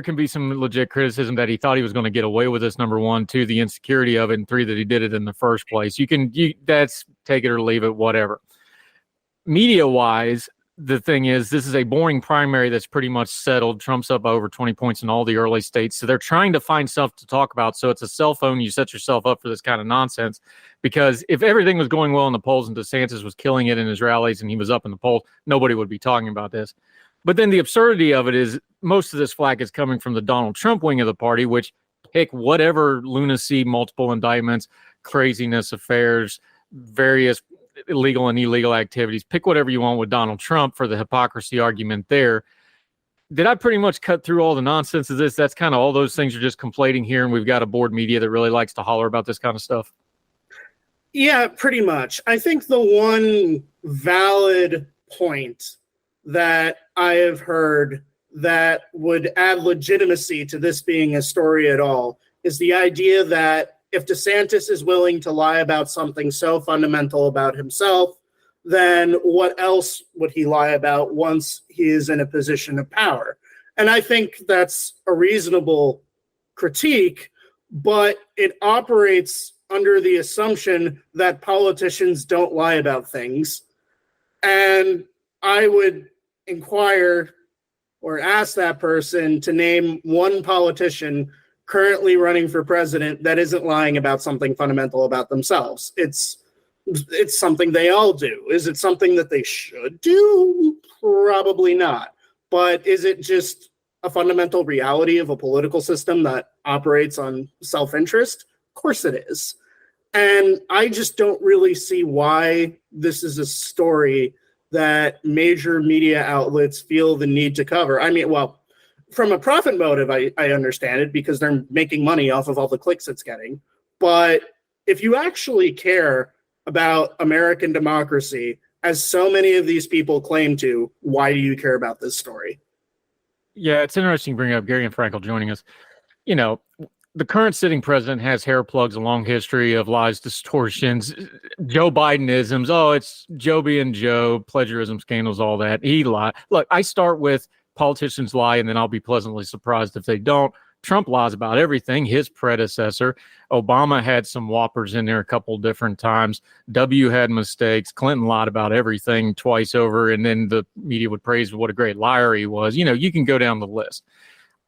can be some legit criticism that he thought he was going to get away with this, number one, two, the insecurity of it, and three, that he did it in the first place. That's take it or leave it, whatever. Media-wise, the thing is, this is a boring primary that's pretty much settled. Trump's up by over 20 points in all the early states. So they're trying to find stuff to talk about. So it's a cell phone. You set yourself up for this kind of nonsense, because if everything was going well in the polls and DeSantis was killing it in his rallies and he was up in the polls, nobody would be talking about this. But then the absurdity of it is most of this flack is coming from the Donald Trump wing of the party, which pick whatever lunacy, multiple indictments, craziness, affairs, various illegal and illegal activities. Pick whatever you want with Donald Trump for the hypocrisy argument there. did I pretty much cut through all the nonsense of this? That's kind of all those things are just conflating here, and we've got a board media that really likes to holler about this kind of stuff. Yeah, pretty much. I think the one valid point that I have heard that would add legitimacy to this being a story at all is the idea that if DeSantis is willing to lie about something so fundamental about himself, then what else would he lie about once he is in a position of power? And I think that's a reasonable critique, but it operates under the assumption that politicians don't lie about things. And I would inquire or ask that person to name one politician currently running for president that isn't lying about something fundamental about themselves. It's something they all do. Is it something that they should do? Probably not. But is it just a fundamental reality of a political system that operates on self-interest? Of course it is. And I just don't really see why this is a story that major media outlets feel the need to cover. I mean, well, from a profit motive, I understand it because they're making money off of all the clicks it's getting. But if you actually care about American democracy, as so many of these people claim to, why do you care about this story? Yeah, it's interesting to bring up Gary and Frankel joining us. You know, the current sitting president has hair plugs, a long history of lies, distortions, Joe Biden-isms. Oh, it's Joe being Joe, plagiarism scandals, all that. He lied. Look, I start with politicians lie, and then I'll be pleasantly surprised if they don't. Trump lies about everything. His predecessor, Obama, had some whoppers in there a couple different times. W had mistakes. Clinton lied about everything twice over, and then the media would praise what a great liar he was. You know, you can go down the list.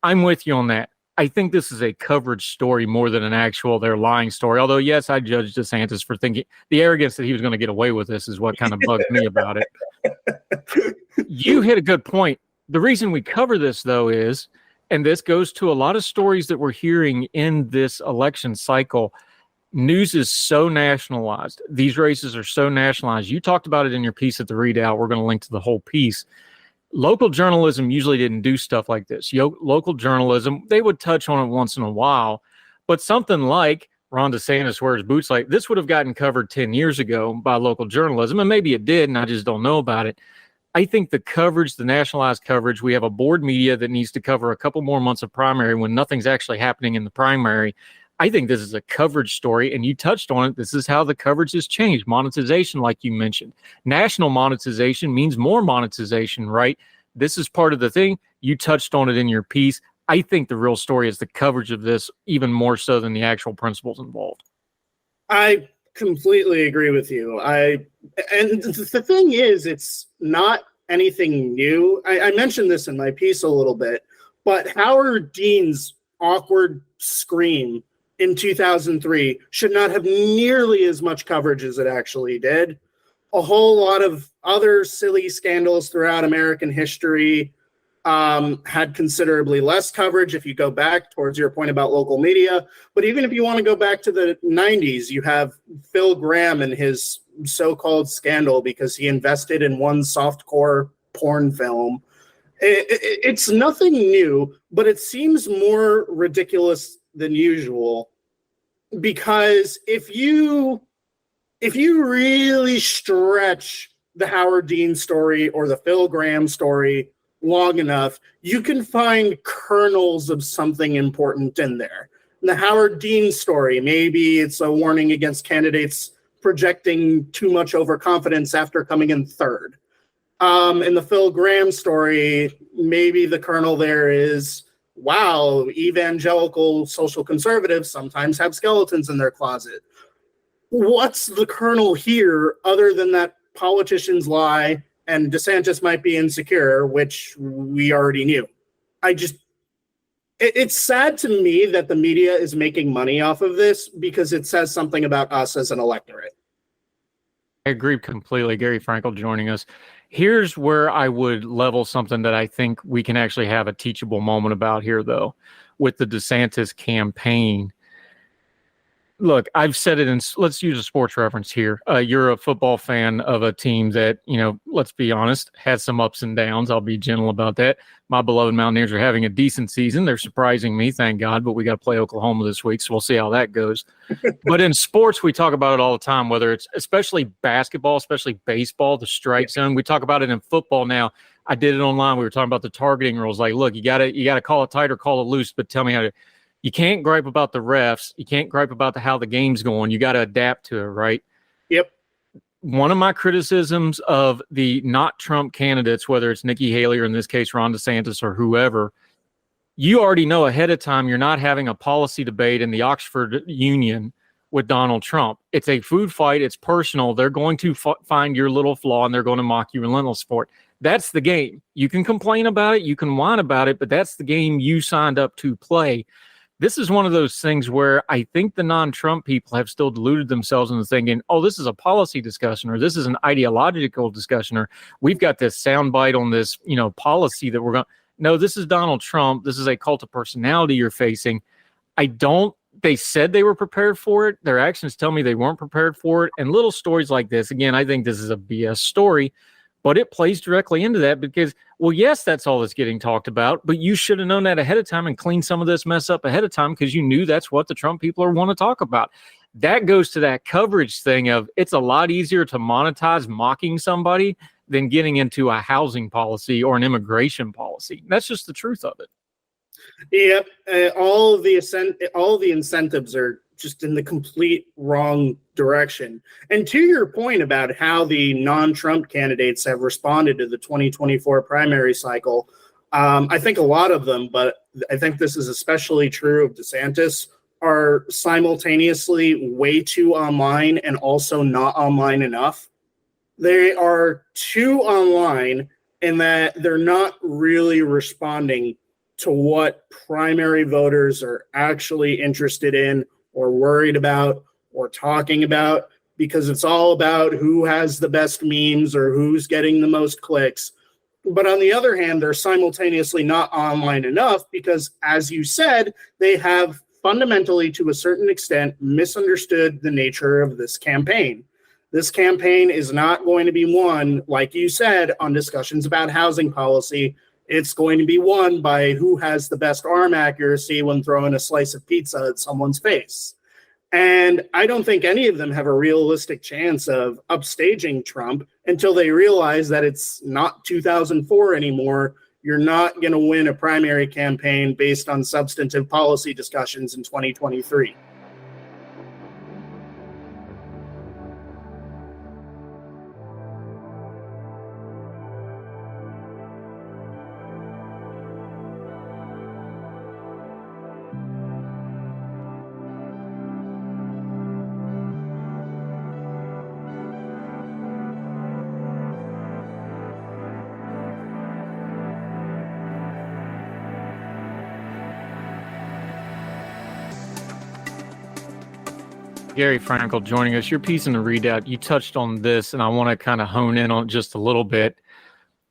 I'm with you on that. I think this is a coverage story more than an actual they're lying story. Although, yes, I judge DeSantis for thinking the arrogance that he was going to get away with this is what kind of bugs me about it. You hit a good point. The reason we cover this, though, is, and this goes to a lot of stories that we're hearing in this election cycle, news is so nationalized. These races are so nationalized. You talked about it in your piece at the readout. We're going to link to the whole piece. Local journalism usually didn't do stuff like this. Local journalism, they would touch on it once in a while, but something like Ron DeSantis wears boots like this would have gotten covered 10 years ago by local journalism, and maybe it did, and I just don't know about it. I think the coverage, the nationalized coverage, we have a board media that needs to cover a couple more months of primary when nothing's actually happening in the primary. I think this is a coverage story, and you touched on it. This is how the coverage has changed. Monetization, like you mentioned. National monetization means more monetization, right? This is part of the thing. You touched on it in your piece. I think the real story is the coverage of this, even more so than the actual principles involved. I completely agree with you. And the thing is, it's not anything new. I mentioned this in my piece a little bit, but Howard Dean's awkward scream in 2003 should not have nearly as much coverage as it actually did. A whole lot of other silly scandals throughout American history had considerably less coverage if you go back towards your point about local media. But even if you want to go back to the 90s, you have Phil Gramm and his so-called scandal because he invested in one softcore porn film. It's nothing new, but it seems more ridiculous than usual, because if you really stretch the Howard Dean story or the Phil Gramm story long enough, you can find kernels of something important in there. In the Howard Dean story, maybe it's a warning against candidates projecting too much overconfidence after coming in third. In the Phil Gramm story, maybe the kernel there is, wow, evangelical social conservatives sometimes have skeletons in their closet. What's the kernel here other than that politicians lie and DeSantis might be insecure, which we already knew? It's sad to me that the media is making money off of this because it says something about us as an electorate. I agree completely. Gary Frankel joining us. Here's where I would level something that I think we can actually have a teachable moment about here, though, with the DeSantis campaign. look, I've said it let's use a sports reference here. You're a football fan of a team that, let's be honest, has some ups and downs. I'll be gentle about that. My beloved Mountaineers are having a decent season. They're surprising me, thank God, but we got to play Oklahoma this week, so we'll see how that goes. But in sports, we talk about it all the time, whether it's especially basketball, especially baseball, the strike zone. We talk about it in football now. I did it online. We were talking about the targeting rules. Like, look, you gotta call it tight or call it loose, but tell me how to. You can't gripe about the refs. You can't gripe about how the game's going. You got to adapt to it, right? Yep. One of my criticisms of the not Trump candidates, whether it's Nikki Haley or in this case Ron DeSantis or whoever, you already know ahead of time you're not having a policy debate in the Oxford Union with Donald Trump. It's a food fight. It's personal. They're going to find your little flaw and they're going to mock you relentless for it. That's the game. You can complain about it. You can whine about it, but that's the game you signed up to play. This is one of those things where I think the non-Trump people have still deluded themselves into thinking, oh, this is a policy discussion or this is an ideological discussion or we've got this soundbite on this, policy that we're going to. No, this is Donald Trump. This is a cult of personality you're facing. They said they were prepared for it. Their actions tell me they weren't prepared for it. And little stories like this, again, I think this is a BS story, but it plays directly into that because, well, yes, that's all that's getting talked about, but you should have known that ahead of time and cleaned some of this mess up ahead of time because you knew that's what the Trump people are want to talk about. That goes to that coverage thing of it's a lot easier to monetize mocking somebody than getting into a housing policy or an immigration policy. That's just the truth of it. Yep. All the incentives are just in the complete wrong direction. And to your point about how the non-Trump candidates have responded to the 2024 primary cycle, I think a lot of them, but I think this is especially true of DeSantis, are simultaneously way too online and also not online enough. They are too online in that they're not really responding to what primary voters are actually interested in or worried about or talking about, because it's all about who has the best memes or who's getting the most clicks. But on the other hand, they're simultaneously not online enough because, as you said, they have fundamentally, to a certain extent, misunderstood the nature of this campaign. This campaign is not going to be won, like you said, on discussions about housing policy. It's going to be won by who has the best arm accuracy when throwing a slice of pizza at someone's face. And I don't think any of them have a realistic chance of upstaging Trump until they realize that it's not 2004 anymore. You're not going to win a primary campaign based on substantive policy discussions in 2023. Gary Frankel joining us. Your piece in the readout, you touched on this, and I want to kind of hone in on it just a little bit.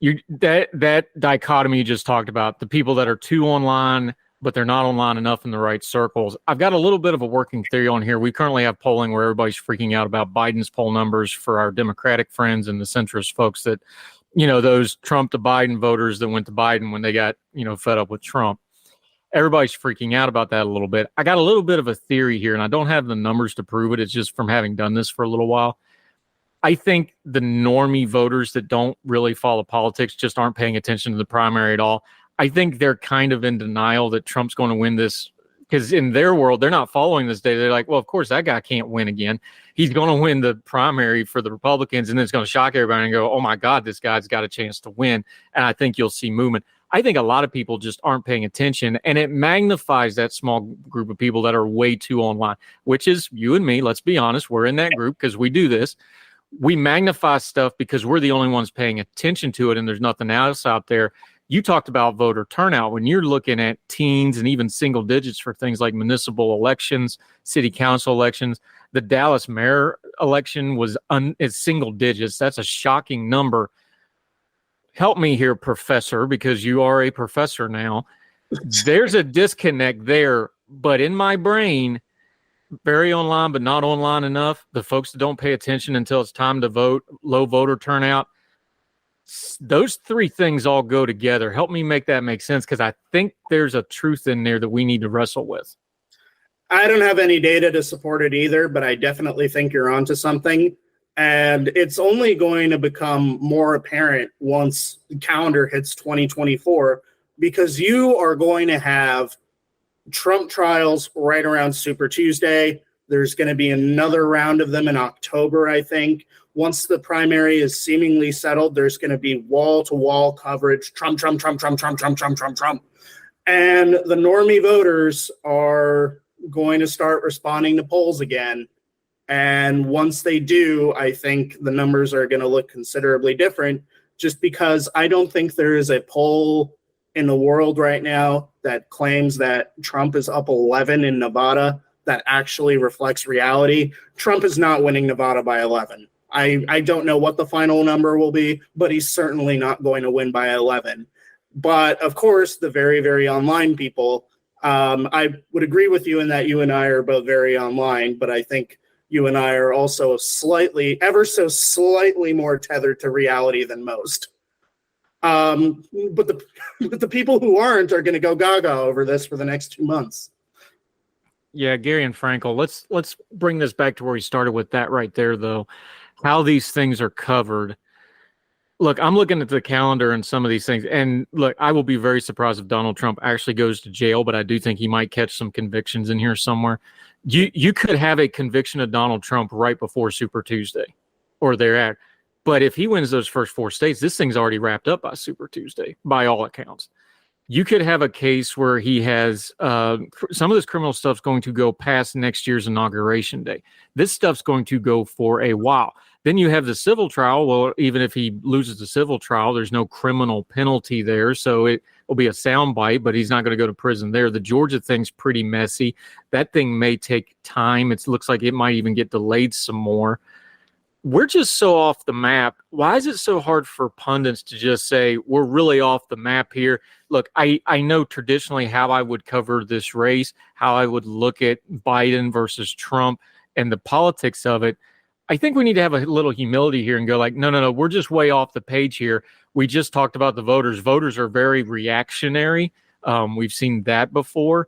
That dichotomy you just talked about, the people that are too online, but they're not online enough in the right circles. I've got a little bit of a working theory on here. We currently have polling where everybody's freaking out about Biden's poll numbers for our Democratic friends and the centrist folks that, those Trump to Biden voters that went to Biden when they got, fed up with Trump. Everybody's freaking out about that a little bit. I got a little bit of a theory here, and I don't have the numbers to prove it. It's just from having done this for a little while. I think the normie voters that don't really follow politics just aren't paying attention to the primary at all. I think they're kind of in denial that Trump's going to win this because in their world, they're not following this data. They're like, well, of course, that guy can't win again. He's going to win the primary for the Republicans, and then it's going to shock everybody and go, oh, my God, this guy's got a chance to win. And I think you'll see movement. I think a lot of people just aren't paying attention, and it magnifies that small group of people that are way too online, which is you and me. Let's be honest. We're in that group because we do this. We magnify stuff because we're the only ones paying attention to it, and there's nothing else out there. You talked about voter turnout. When you're looking at teens and even single digits for things like municipal elections, city council elections, the Dallas mayor election was single digits. That's a shocking number. Help me here, professor, because you are a professor now. There's a disconnect there, but in my brain, very online, but not online enough. The folks that don't pay attention until it's time to vote, low voter turnout. Those three things all go together. Help me make that make sense, because I think there's a truth in there that we need to wrestle with. I don't have any data to support it either, but I definitely think you're onto something. And it's only going to become more apparent once the calendar hits 2024, because you are going to have Trump trials right around Super Tuesday. There's going to be another round of them in October, I think. Once the primary is seemingly settled, there's going to be wall-to-wall coverage. Trump, Trump, Trump, Trump, Trump, Trump, Trump, Trump, Trump. And the normie voters are going to start responding to polls again. And once they do, I think the numbers are going to look considerably different, just because I don't think there is a poll in the world right now that claims that Trump is up 11 in Nevada that actually reflects reality. Trump is not winning Nevada by 11. I don't know what the final number will be, but he's certainly not going to win by 11. But of course, the very, very online people, I would agree with you in that you and I are both very online, but I think you and I are also ever so slightly more tethered to reality than most. But the people who aren't are going to go gaga over this for the next 2 months. Yeah, Gary and Frankel, let's bring this back to where we started with that right there, though. How these things are covered. Look, I'm looking at the calendar and some of these things, and look, I will be very surprised if Donald Trump actually goes to jail, but I do think he might catch some convictions in here somewhere. You could have a conviction of Donald Trump right before Super Tuesday or thereafter. But if he wins those first 4 states, this thing's already wrapped up by Super Tuesday, by all accounts. You could have a case where he has some of this criminal stuff's going to go past next year's inauguration day. This stuff's going to go for a while. Then you have the civil trial. Well, even if he loses the civil trial, there's no criminal penalty there. So it will be a soundbite, but he's not going to go to prison there. The Georgia thing's pretty messy. That thing may take time. It looks like it might even get delayed some more. We're just so off the map. Why is it so hard for pundits to just say we're really off the map here? Look, I know traditionally how I would cover this race, how I would look at Biden versus Trump and the politics of it. I think we need to have a little humility here and go like, no, we're just way off the page here. We just talked about the voters. Voters are very reactionary. We've seen that before.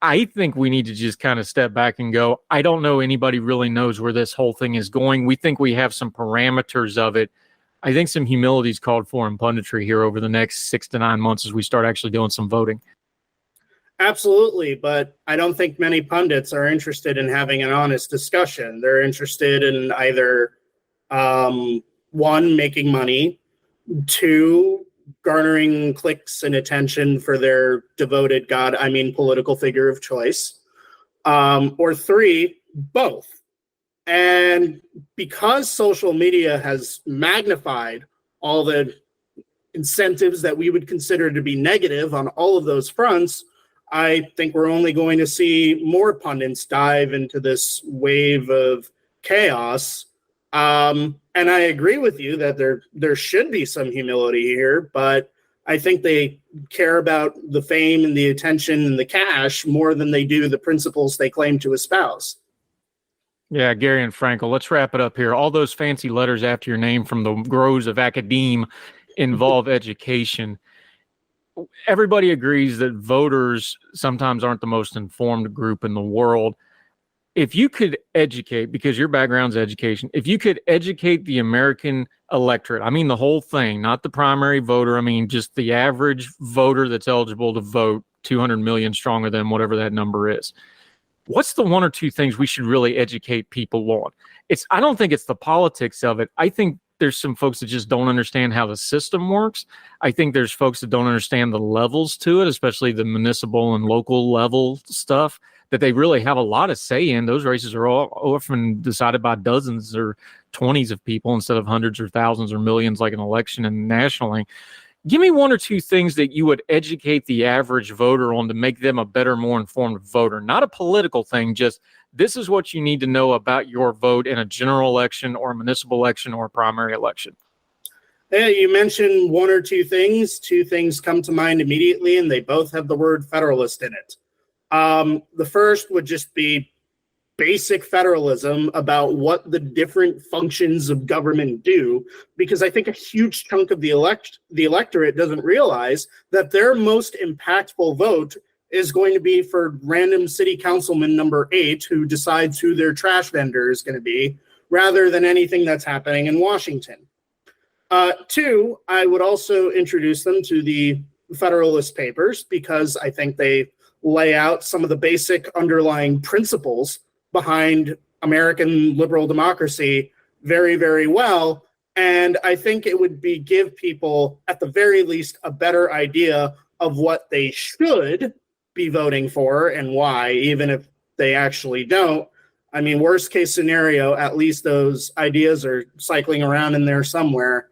I think we need to just kind of step back and go, I don't know anybody really knows where this whole thing is going. We think we have some parameters of it. I think some humility is called for in punditry here over the next 6 to 9 months as we start actually doing some voting. Absolutely, but I don't think many pundits are interested in having an honest discussion. They're interested in either, 1, making money, 2, garnering clicks and attention for their devoted political figure of choice, or 3, both. And because social media has magnified all the incentives that we would consider to be negative on all of those fronts, I think we're only going to see more pundits dive into this wave of chaos. And I agree with you that there should be some humility here, but I think they care about the fame and the attention and the cash more than they do the principles they claim to espouse. Yeah, Gary and Frankel, let's wrap it up here. All those fancy letters after your name from the groves of academe involve education. Everybody agrees that voters sometimes aren't the most informed group in the world. If you could educate, because your background's education, if you could educate the American electorate, I mean the whole thing, not the primary voter, I mean just the average voter that's eligible to vote, 200 million stronger than whatever that number is. What's the 1 or 2 things we should really educate people on? I don't think it's the politics of it. I think there's some folks that just don't understand how the system works. I think there's folks that don't understand the levels to it, especially the municipal and local level stuff that they really have a lot of say in. Those races are all often decided by dozens or 20s of people instead of hundreds or thousands or millions like an election and nationally. Give me 1 or 2 things that you would educate the average voter on to make them a better, more informed voter. Not a political thing, just this is what you need to know about your vote in a general election or a municipal election or a primary election. Yeah, you mentioned 1 or 2 things. 2 things come to mind immediately, and they both have the word Federalist in it. The first would just be basic federalism about what the different functions of government do, because I think a huge chunk of the electorate doesn't realize that their most impactful vote is going to be for random city councilman number 8 who decides who their trash vendor is going to be, rather than anything that's happening in Washington. 2, I would also introduce them to the Federalist Papers, because I think they lay out some of the basic underlying principles behind American liberal democracy very, very well. And I think it would give people, at the very least, a better idea of what they should be voting for and why, even if they actually don't. I mean, worst case scenario, at least those ideas are cycling around in there somewhere.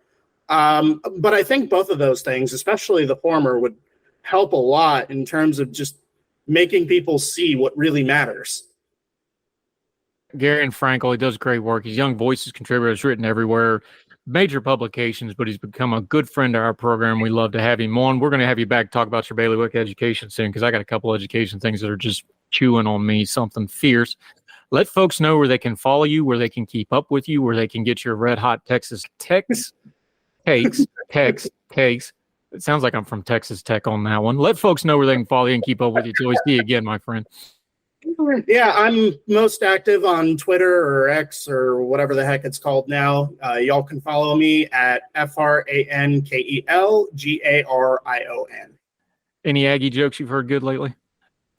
But I think both of those things, especially the former, would help a lot in terms of just making people see what really matters. Gary and Frankel, he does great work. He's Young Voices contributor. He's written everywhere, major publications, but he's become a good friend to our program. We love to have him on. We're going to have you back to talk about your bailiwick education soon, because I got a couple education things that are just chewing on me, something fierce. Let folks know where they can follow you, where they can keep up with you, where they can get your red hot Texas takes. It sounds like I'm from Texas Tech on that one. Let folks know where they can follow you and keep up with you till we see you again, my friend. Yeah, I'm most active on Twitter or X or whatever the heck it's called now. Y'all can follow me at FRANKELGARION. Any Aggie jokes you've heard good lately?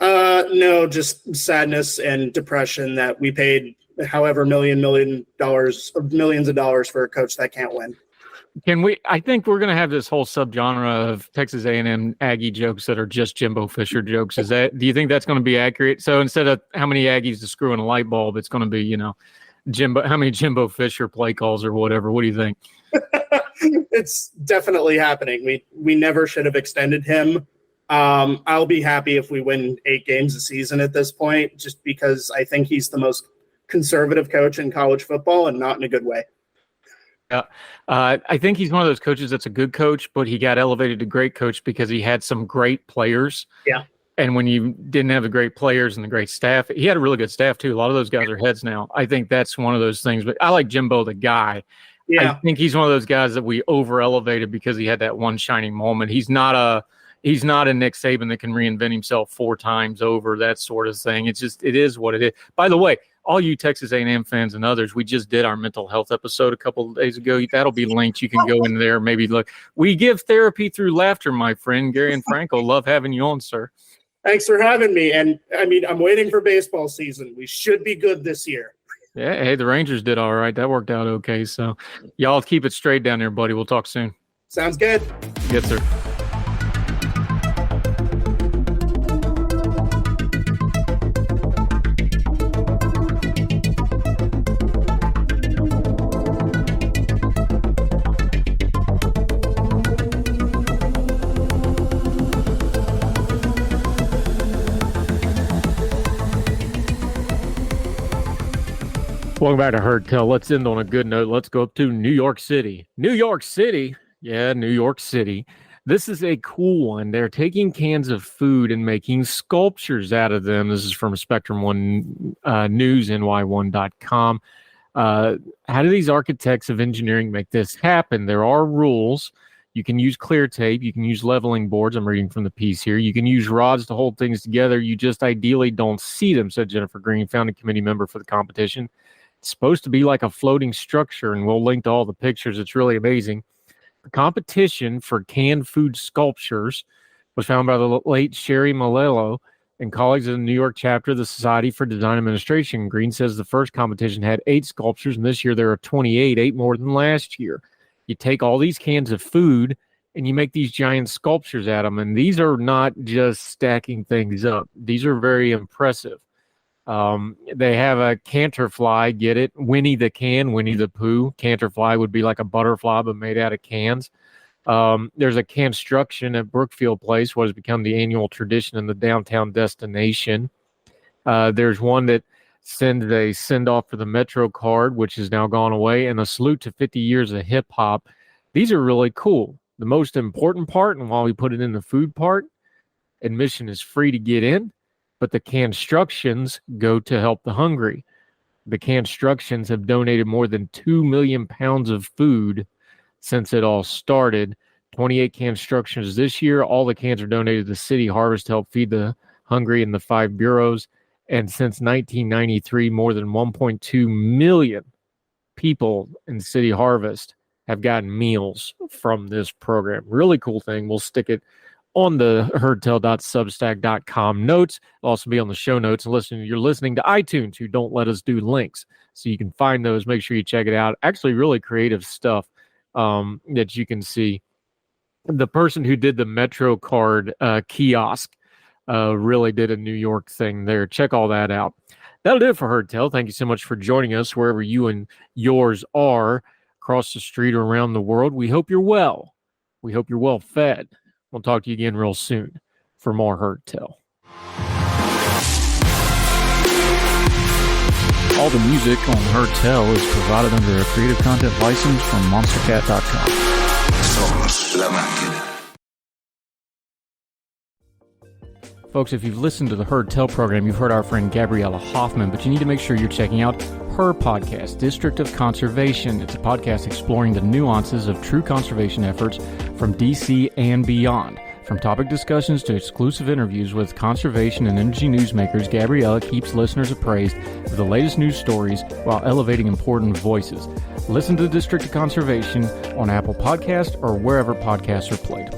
No, just sadness and depression that we paid however millions of dollars for a coach that can't win. I think we're going to have this whole subgenre of Texas A&M Aggie jokes that are just Jimbo Fisher jokes. Do you think that's going to be accurate? So instead of how many Aggies to screw in a light bulb, it's going to be, how many Jimbo Fisher play calls or whatever. What do you think? It's definitely happening. We never should have extended him. I'll be happy if we win 8 games a season at this point, just because I think he's the most conservative coach in college football, and not in a good way. Yeah, I think he's one of those coaches that's a good coach, but he got elevated to great coach because he had some great players. Yeah. And when you didn't have the great players and the great staff, he had a really good staff too. A lot of those guys are heads now. I think that's one of those things. But I like Jimbo the guy. Yeah. I think he's one of those guys that we over elevated because he had that one shining moment. He's not a Nick Saban that can reinvent himself 4 times over, that sort of thing. It is what it is. By the way, all you Texas A&M fans and others, we just did our mental health episode a couple of days ago. That'll be linked. You can go in there, maybe look. We give therapy through laughter, my friend. Gary and Franco, love having you on, sir. Thanks for having me. And I mean, I'm waiting for baseball season. We should be good this year. Yeah, hey, the Rangers did all right. That worked out okay. So y'all keep it straight down there, buddy. We'll talk soon. Sounds good. Yes, sir. Welcome back to Herd Tell. Let's end on a good note. Let's go up to New York City. New York City. Yeah, New York City. This is a cool one. They're taking cans of food and making sculptures out of them. This is from Spectrum One News, ny1.com. How do these architects of engineering make this happen? There are rules. You can use clear tape. You can use leveling boards. I'm reading from the piece here. You can use rods to hold things together. You just ideally don't see them, said Jennifer Green, founding committee member for the competition. It's supposed to be like a floating structure, and we'll link to all the pictures. It's really amazing. The competition for canned food sculptures was founded by the late Sherry Malello and colleagues of the New York chapter of the Society for Design Administration. Green says the first competition had 8 sculptures, and this year there are 28, 8 more than last year. You take all these cans of food and you make these giant sculptures out of them, and these are not just stacking things up. These are very impressive. They have a canterfly, get it? Winnie the Pooh. Canterfly would be like a butterfly, but made out of cans. There's a construction at Brookfield Place, what has become the annual tradition in the downtown destination. There's one that sends a send-off for the Metro card, which has now gone away, and a salute to 50 years of hip-hop. These are really cool. The most important part, and while we put it in the food part, admission is free to get in. but the constructions go to help the hungry. The constructions have donated more than 2 million pounds of food since it all started. 28 constructions this year. All the cans are donated to City Harvest to help feed the hungry in the 5 boroughs. And since 1993, more than 1.2 million people in City Harvest have gotten meals from this program. Really cool thing. We'll stick it on the herdtell.substack.com notes. It'll also be on the show notes. And you're listening to iTunes, who don't let us do links. So you can find those. Make sure you check it out. Actually, really creative stuff that you can see. The person who did the Metro card kiosk really did a New York thing there. Check all that out. That'll do it for Herd Tell. Thank you so much for joining us wherever you and yours are, across the street or around the world. We hope you're well. We hope you're well fed. We'll talk to you again real soon for more Herd Tell. All the music on Herd Tell is provided under a Creative Content license from monstercat.com. Somos la máquina. Folks, if you've listened to the Herd Tell program, you've heard our friend Gabriella Hoffman, but you need to make sure you're checking out her podcast, District of Conservation. It's a podcast exploring the nuances of true conservation efforts from DC and beyond. From topic discussions to exclusive interviews with conservation and energy newsmakers, Gabriella keeps listeners appraised of the latest news stories while elevating important voices. Listen to the District of Conservation on Apple Podcasts or wherever podcasts are played.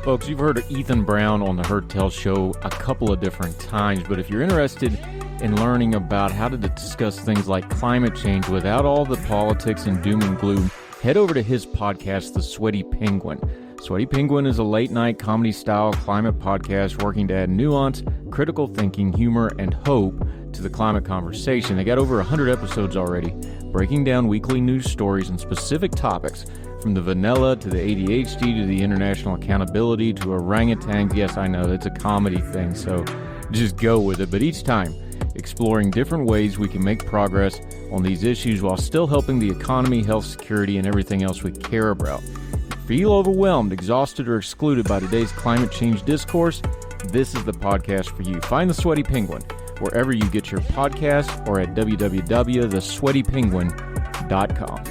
Folks, you've heard of Ethan Brown on the Herd Tell show a couple of different times, but if you're interested in learning about how to discuss things like climate change without all the politics and doom and gloom, head over to his podcast, The Sweaty Penguin. Sweaty Penguin is a late-night comedy-style climate podcast working to add nuance, critical thinking, humor, and hope to the climate conversation. They got over 100 episodes already, breaking down weekly news stories and specific topics, from the vanilla to the ADHD to the international accountability to orangutans. Yes, I know, it's a comedy thing, so just go with it. But each time, exploring different ways we can make progress on these issues while still helping the economy, health, security, and everything else we care about. If you feel overwhelmed, exhausted, or excluded by today's climate change discourse, this is the podcast for you. Find The Sweaty Penguin wherever you get your podcasts or at www.thesweatypenguin.com.